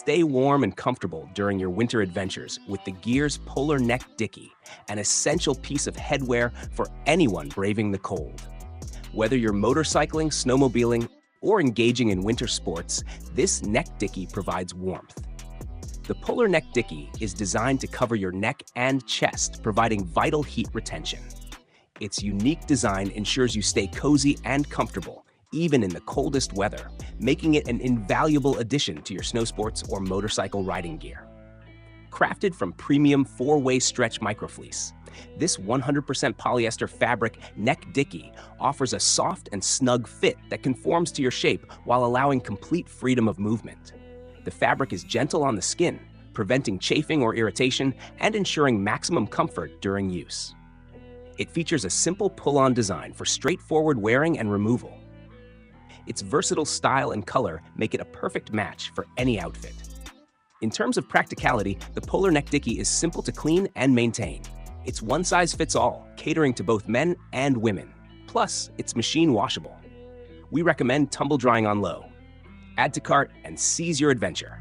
Stay warm and comfortable during your winter adventures with the GEARS Polar Neck Dickey, an essential piece of headwear for anyone braving the cold. Whether you're motorcycling, snowmobiling, or engaging in winter sports, this neck dickey provides warmth. The Polar Neck Dickey is designed to cover your neck and chest, providing vital heat retention. Its unique design ensures you stay cozy and comfortable, even in the coldest weather, making it an invaluable addition to your snow sports or motorcycle riding gear. Crafted from premium 4-way stretch microfleece, this 100% polyester fabric neck dickey offers a soft and snug fit that conforms to your shape while allowing complete freedom of movement. The fabric is gentle on the skin, preventing chafing or irritation and ensuring maximum comfort during use. It features a simple pull-on design for straightforward wearing and removal. Its versatile style and color make it a perfect match for any outfit. In terms of practicality, the Polar Neck Dickey is simple to clean and maintain. It's one size fits all, catering to both men and women. Plus, it's machine washable. We recommend tumble drying on low. Add to cart and seize your adventure.